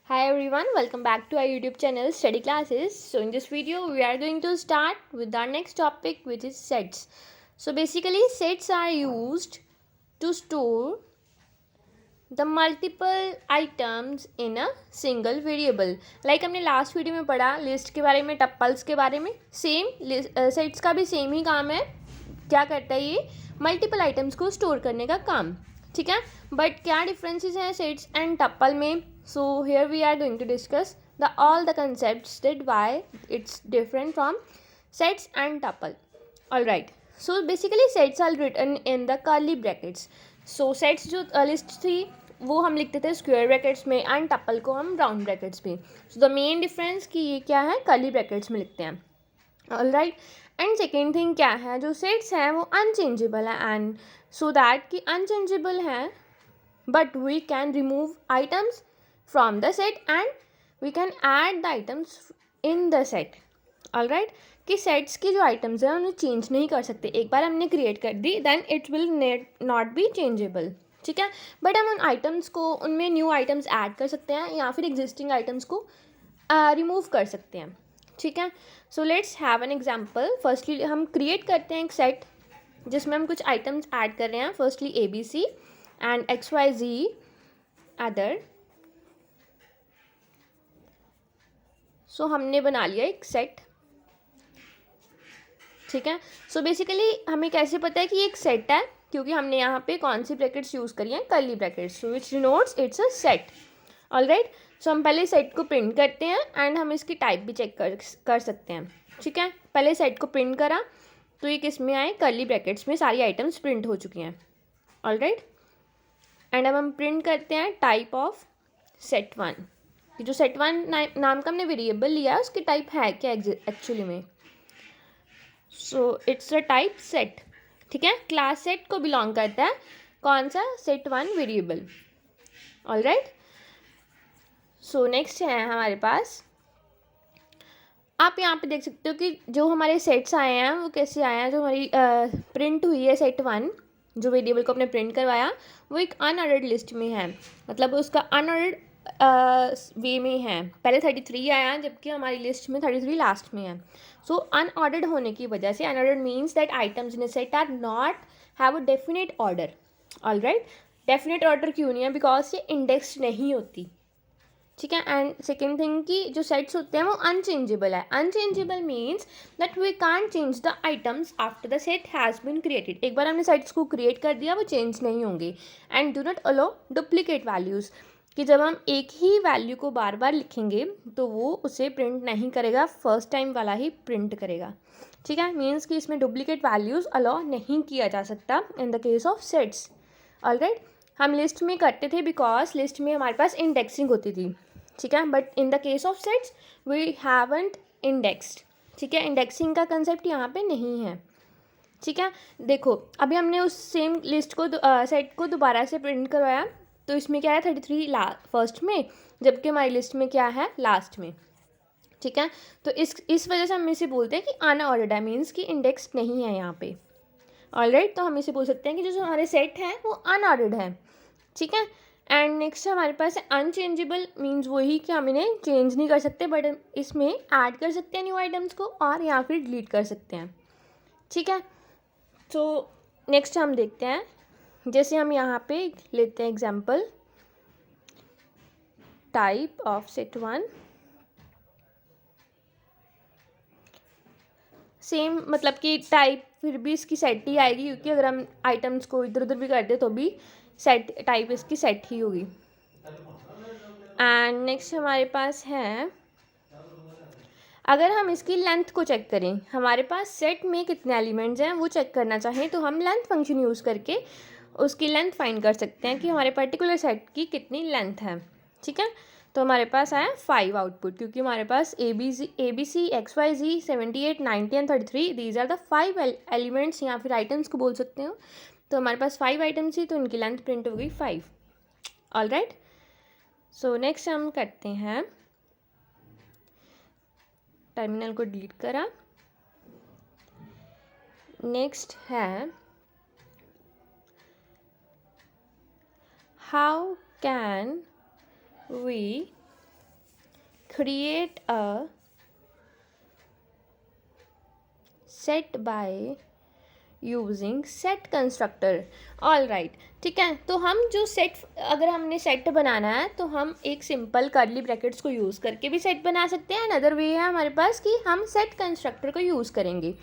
Hi everyone, welcome back to our YouTube channel Study Classes. So in this video we are going to start with our next topic, which is sets. So basically sets are used to store the multiple items in a single variable. Like हमने last video में पढ़ा list के बारे में, tuples के बारे में. Same sets का भी सेम ही काम है. क्या करता है ये? मल्टीपल आइटम्स को स्टोर करने का काम. ठीक है, बट क्या डिफरेंसेस हैं सेट्स एंड टप्पल में? So here we are going to discuss the all the concepts that why it's different from sets and tuple. Alright, so basically sets are written in the curly brackets. So sets जो list थी वो हम लिखते थे square brackets में and tuple को हम round brackets में. सो द मेन डिफरेंस कि ये क्या है, कर्ली ब्रैकेट्स में लिखते हैं. ऑलराइट, एंड सेकेंड थिंग क्या है, जो सेट्स हैं वो अनचेंजेबल है. एंड सो दैट कि अनचेंजेबल है but we can remove items from the set and we can add the items in the set. Alright, कि सेट्स की जो आइटम्स हैं उन्हें चेंज नहीं कर सकते. एक बार हमने क्रिएट कर दी then it will not be changeable. ठीक है, बट हम उन आइटम्स को, उनमें न्यू आइटम्स ऐड कर सकते हैं या फिर एग्जिस्टिंग आइटम्स को रिमूव कर सकते हैं. ठीक है, so let's have an example. Firstly हम क्रिएट करते हैं एक सेट जिसमें हम कुछ आइटम्स ऐड कर रहे हैं. Firstly ABC and XYZ other. So हमने बना लिया एक सेट. ठीक है, सो बेसिकली हमें कैसे पता है कि ये एक सेट है? क्योंकि हमने यहाँ पे कौन सी ब्रैकेट्स यूज़ करी हैं, curly brackets, which denotes it's a set. Alright, so हम पहले सेट को प्रिंट करते हैं एंड हम इसकी टाइप भी चेक कर सकते हैं. ठीक है, पहले सेट को प्रिंट करा तो ये किस में आए, कर्ली ब्रैकेट्स में सारी आइटम्स प्रिंट हो चुकी हैं. ऑलराइट, एंड अब हम प्रिंट करते हैं टाइप ऑफ सेट वन. जो सेट वन नाम का हमने वेरिएबल लिया है उसकी टाइप है क्या एक्चुअली में? So it's a type set. ठीक है, क्लास सेट को बिलोंग करता है कौन सा, सेट वन वेरिएबल. ऑलराइट, सो नेक्स्ट है हमारे पास, आप यहाँ पे देख सकते हो कि जो हमारे सेट्स आए हैं वो कैसे आए हैं. जो हमारी प्रिंट हुई है सेट वन, जो वेरिएबल को अपने प्रिंट करवाया, वो एक अनऑर्डर्ड लिस्ट में है. मतलब उसका अनऑर्डर्ड वे में है. पहले 33 आया जबकि हमारी लिस्ट में 33 लास्ट में है. सो अनऑर्डर्ड होने की वजह से, unordered means that items in a set are not have a definite order. Alright, definite order क्यों नहीं है? बिकॉज ये इंडेक्स नहीं होती. ठीक है, एंड सेकेंड थिंग कि जो सेट्स होते हैं वो अनचेंजेबल है. Unchangeable means that we can't change the items after the set has been created. एक बार हमने सेट्स को क्रिएट कर दिया वो चेंज नहीं होंगे. And do not allow duplicate values, कि जब हम एक ही वैल्यू को बार बार लिखेंगे तो वो उसे प्रिंट नहीं करेगा, फर्स्ट टाइम वाला ही प्रिंट करेगा. ठीक है, मीन्स कि इसमें डुप्लीकेट वैल्यूज़ अलाउ नहीं किया जा सकता इन the case of sets. Alright, हम लिस्ट में करते थे बिकॉज लिस्ट में हमारे पास इंडेक्सिंग होती थी. ठीक है, but in the case of sets we haven't indexed. ठीक है, इंडेक्सिंग का कंसेप्ट यहाँ पे नहीं है. ठीक है, देखो अभी हमने उस सेम लिस्ट को सेट को दोबारा से प्रिंट करवाया तो इसमें क्या है, 33 फर्स्ट में, जबकि हमारी लिस्ट में क्या है, लास्ट में. ठीक है, तो इस वजह से हम इसे बोलते हैं कि अनऑर्डर्ड है, मीन्स कि इंडेक्स नहीं है यहाँ पे. ऑलराइट, तो हम इसे बोल सकते हैं कि जो हमारे सेट हैं वो अनऑर्डर्ड है. ठीक है, एंड नेक्स्ट हमारे पास है अनचेंजेबल. मीन्स वही कि हम इन्हें चेंज नहीं कर सकते बट इसमें ऐड कर सकते हैं न्यू आइटम्स को और या फिर डिलीट कर सकते हैं. ठीक है, तो नेक्स्ट हम देखते हैं, जैसे हम यहाँ पे लेते हैं example type of set one. Same मतलब कि टाइप फिर भी इसकी सेट ही आएगी, क्योंकि अगर हम आइटम्स को इधर उधर भी कर दे तो भी सेट टाइप इसकी सेट ही होगी. एंड नेक्स्ट हमारे पास है, अगर हम इसकी लेंथ को चेक करें, हमारे पास सेट में कितने एलिमेंट्स हैं वो चेक करना चाहें तो हम लेंथ फंक्शन यूज़ करके उसकी लेंथ फाइंड कर सकते हैं कि हमारे पर्टिकुलर सेट की कितनी लेंथ है. ठीक है, तो हमारे पास आया 5 आउटपुट, क्योंकि हमारे पास ABC XYZ 78 90 and 33 these are the 5 elements या फिर आइटम्स को बोल सकते हो. तो हमारे पास 5 आइटम्स ही, तो इनकी लेंथ प्रिंट हो गई 5. ऑलराइट, सो नेक्स्ट हम करते हैं, टर्मिनल को डिलीट करा. नेक्स्ट है, how can we create a set by using set constructor. All right, ठीक है. तो हम जो सेट, अगर हमने सेट बनाना है तो हम एक सिंपल कर्ली ब्रैकेट्स को यूज़ करके भी सेट बना सकते हैं. अनदर वे है हमारे पास कि हम सेट कंस्ट्रक्टर को यूज़ करेंगे.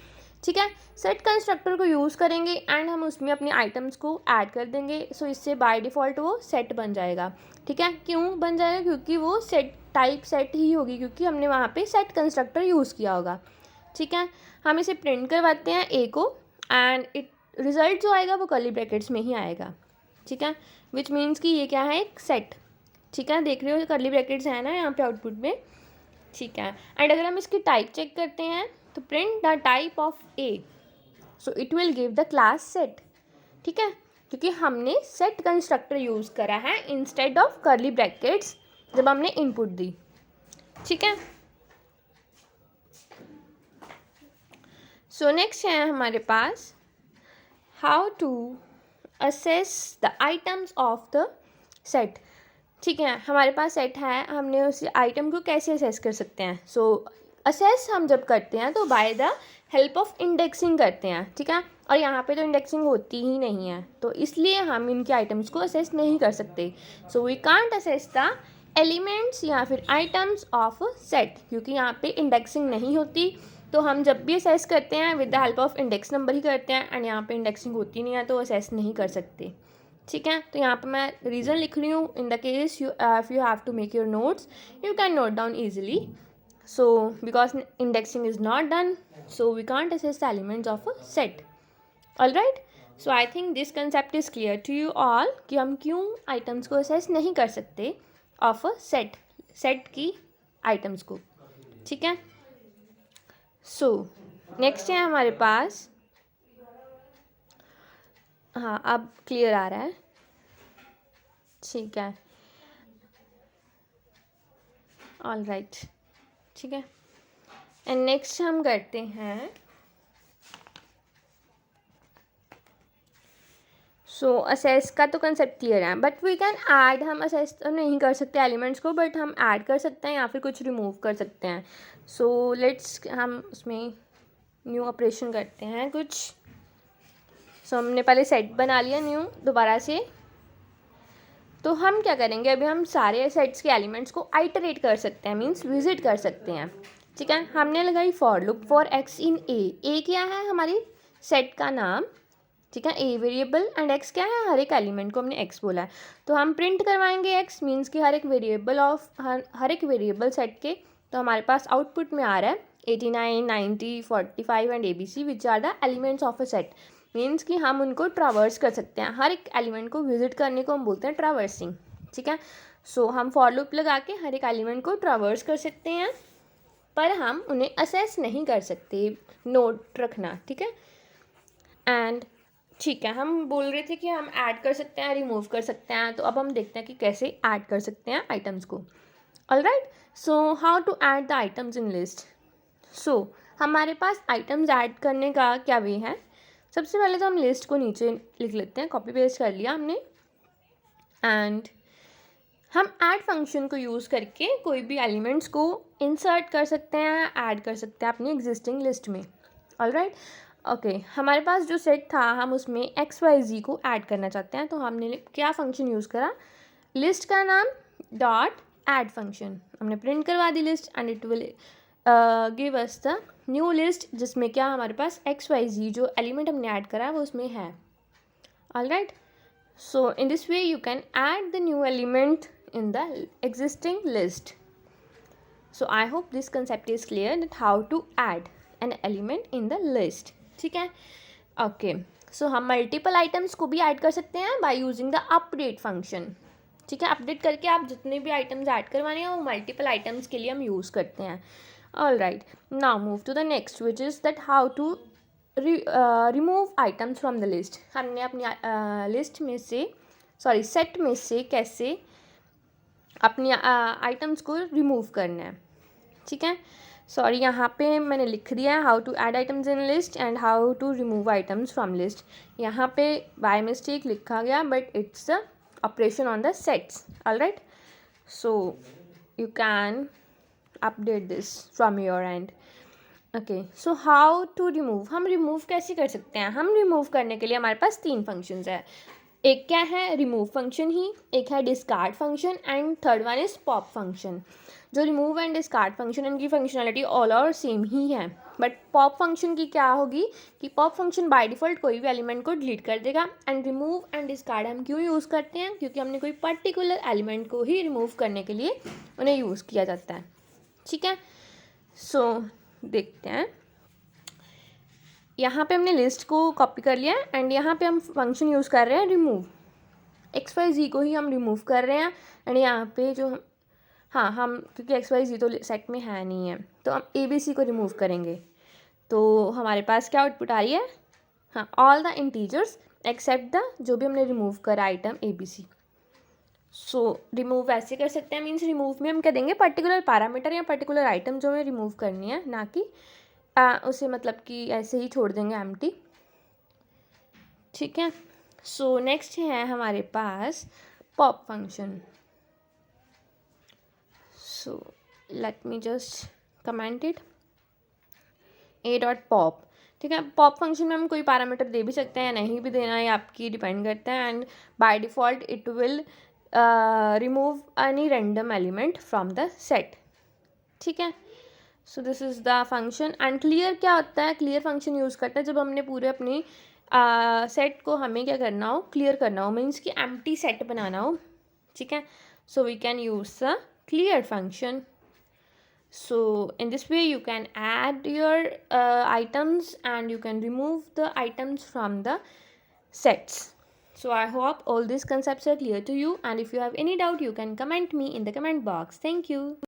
ठीक है, सेट कंस्ट्रक्टर को यूज़ करेंगे एंड हम उसमें अपने आइटम्स को ऐड कर देंगे. सो इससे बाय डिफ़ॉल्ट वो सेट बन जाएगा. ठीक है, क्यों बन जाएगा? क्योंकि वो सेट टाइप सेट ही होगी, क्योंकि हमने वहाँ पे सेट कंस्ट्रक्टर यूज़ किया होगा. ठीक है, हम इसे प्रिंट करवाते हैं ए को एंड इट रिज़ल्ट जो आएगा वो कर्ली ब्रैकेट्स में ही आएगा. ठीक है, विच मीन्स कि ये क्या है? एक सेट. ठीक है, देख रहे हो कर्ली ब्रैकेट्स है ना यहाँ पे आउटपुट में. ठीक है, एंड अगर हम इसकी टाइप चेक करते हैं तो print the type of A, so it will give the class set. ठीक है, क्योंकि हमने सेट कंस्ट्रक्टर यूज़ करा है इंस्टेड ऑफ कर्ली ब्रैकेट्स जब हमने इनपुट दी. ठीक है, सो नेक्स्ट है हमारे पास how to access the items of the set. ठीक है, हमारे पास सेट है, हमने उस आइटम को कैसे असेस कर सकते हैं? सो असेस हम जब करते हैं तो by the help of indexing करते हैं. ठीक है, और यहाँ पे तो इंडेक्सिंग होती ही नहीं है, तो इसलिए हम इनके आइटम्स को असेस नहीं कर सकते. So we can't access the elements या फिर आइटम्स ऑफ सेट, क्योंकि यहाँ पे इंडेक्सिंग नहीं होती. तो हम जब भी असेस करते हैं with the help of index number ही करते हैं, एंड यहाँ पे इंडेक्सिंग होती नहीं है तो असेस नहीं कर सकते. ठीक है, तो यहाँ पे मैं रीज़न लिख रही हूँ. In the case you if you have to make your notes, you can note down easily. So because indexing is not done, so we can't access the elements of a set. All right, so I think this concept is clear to you all कि हम क्यों items को access नहीं कर सकते of a set की items को. ठीक है, सो नेक्स्ट है हमारे पास, हाँ अब क्लियर आ रहा है. ठीक है, ऑल राइट. ठीक है, एंड नेक्स्ट हम करते हैं, सो असेस का तो कंसेप्ट क्लियर है, बट वी कैन ऐड. हम असेस तो नहीं कर सकते एलिमेंट्स को, बट हम ऐड कर सकते हैं या फिर कुछ रिमूव कर सकते हैं. सो लेट्स हम उसमें न्यू ऑपरेशन करते हैं कुछ. सो हमने पहले सेट बना लिया न्यू दोबारा से. तो हम क्या करेंगे, अभी हम सारे सेट्स के एलिमेंट्स को आइटरेट कर सकते हैं, मीन्स विजिट कर सकते हैं. ठीक है, हमने लगाई फॉर लूप फॉर एक्स इन ए. ए क्या है? हमारी सेट का नाम. ठीक है, ए वेरिएबल एंड एक्स क्या है? हर एक एलिमेंट को हमने एक्स बोला है, तो हम प्रिंट करवाएंगे एक्स, मीन्स कि हर एक वेरिएबल ऑफ हर एक वेरिएबल सेट के. तो हमारे पास आउटपुट में आ रहा है 89, 90, 45 and ABC which are the elements of a set. Means कि हम उनको ट्रावर्स कर सकते हैं, हर एक एलिमेंट को विजिट करने को हम बोलते हैं ट्रावर्सिंग. ठीक है, सो हम फॉर लूप लगा के हर एक एलिमेंट को ट्रावर्स कर सकते हैं, पर हम उन्हें असेस नहीं कर सकते. नोट रखना. ठीक है, एंड ठीक है, हम बोल रहे थे कि हम ऐड कर सकते हैं, रिमूव कर सकते हैं. तो अब हम देखते हैं कि कैसे ऐड कर सकते हैं आइटम्स को. All right, so how to add the items in list. सो हमारे पास आइटम्स ऐड करने का क्या वे है? सबसे पहले तो हम लिस्ट को नीचे लिख लेते हैं, कॉपी पेस्ट कर लिया हमने, एंड हम ऐड फंक्शन को यूज़ करके कोई भी एलिमेंट्स को इंसर्ट कर सकते हैं, ऐड कर सकते हैं अपनी एग्जिस्टिंग लिस्ट में. ऑल राइट, ओके, हमारे पास जो सेट था हम उसमें XYZ को ऐड करना चाहते हैं, तो हमने क्या फंक्शन यूज़ करा? लिस्ट का नाम डॉट ऐड फंक्शन. हमने प्रिंट करवा दी list and it will give us the new list, जिसमें क्या हमारे पास XYZ जो एलिमेंट हमने ऐड करा है वो उसमें है. All right, so in this way you can add the new element in the existing list. So I hope this concept is clear that how to add an element in the list. ठीक है, okay. सो हम multiple items को भी add कर सकते हैं by using the update function. ठीक है, अपडेट करके आप जितने भी आइटम्स ऐड करवाने हैं वो मल्टीपल आइटम्स के लिए हम यूज़ करते हैं. All right, now move to the next which is that how to remove items from the list. हमने अपनी लिस्ट में से सेट में से कैसे अपनी आइटम्स को रिमूव करना है. ठीक है, सॉरी यहाँ पे मैंने लिख दिया है how to add items in list and how to remove items from list. यहाँ पे बाय मिस्टेक लिखा गया, but it's the operation on the sets. All right, so you can update this from your end. Okay, so how to remove, हम remove कैसे कर सकते हैं? हम रिमूव करने के लिए हमारे पास 3 फंक्शंस है। एक क्या है, रिमूव फंक्शन ही, एक है discard function, and third one is pop function. जो रिमूव एंड डिस्कार्ड फंक्शन, इनकी फंक्शनैलिटी ऑल और सेम ही है, बट पॉप फंक्शन की क्या होगी कि पॉप फंक्शन बाय डिफ़ॉल्ट कोई भी एलिमेंट को डिलीट कर देगा। एंड रिमूव एंड डिस्कार्ड हम क्यों यूज़ करते हैं? क्योंकि हमने कोई पर्टिकुलर एलिमेंट को ही रिमूव करने के लिए उन्हें यूज़ किया जाता है। ठीक है, सो देखते हैं, यहाँ पे हमने लिस्ट को कॉपी कर लिया है एंड यहाँ पे हम फंक्शन यूज़ कर रहे हैं रिमूव, एक्स वाई जी को ही हम रिमूव कर रहे हैं। एंड यहाँ पे जो हाँ, हम क्योंकि एक्स वाई जी तो सेट में है नहीं है, तो हम ए बी सी को रिमूव करेंगे। तो हमारे पास क्या आउटपुट आ रही है? हाँ, all the integers except the जो भी हमने रिमूव करा item A B C. So remove ऐसे कर सकते हैं, मीन्स रिमूव में हम क्या देंगे, पर्टिकुलर पैरामीटर या पर्टिकुलर आइटम जो हमें रिमूव करनी है, ना कि उसे मतलब कि ऐसे ही छोड़ देंगे एम्प्टी। ठीक है, सो नेक्स्ट है हमारे पास pop function. So let me just comment it, A dot pop. ठीक है, पॉप फंक्शन में हम कोई पैरामीटर दे भी सकते हैं या नहीं भी देना, ये आपकी डिपेंड करता है। And by default it will remove any random element from the set. ठीक है, so this is the function. And clear क्या होता है? क्लियर फंक्शन यूज़ करता है जब हमने पूरे अपनी सेट को हमें क्या करना हो, क्लियर करना हो, मीन्स कि एम्प्टी सेट बनाना हो। ठीक है, so we can use the clear function. So in this way you can add your items and you can remove the items from the sets. So I hope all these concepts are clear to you, and if you have any doubt you can comment me in the comment box. Thank you.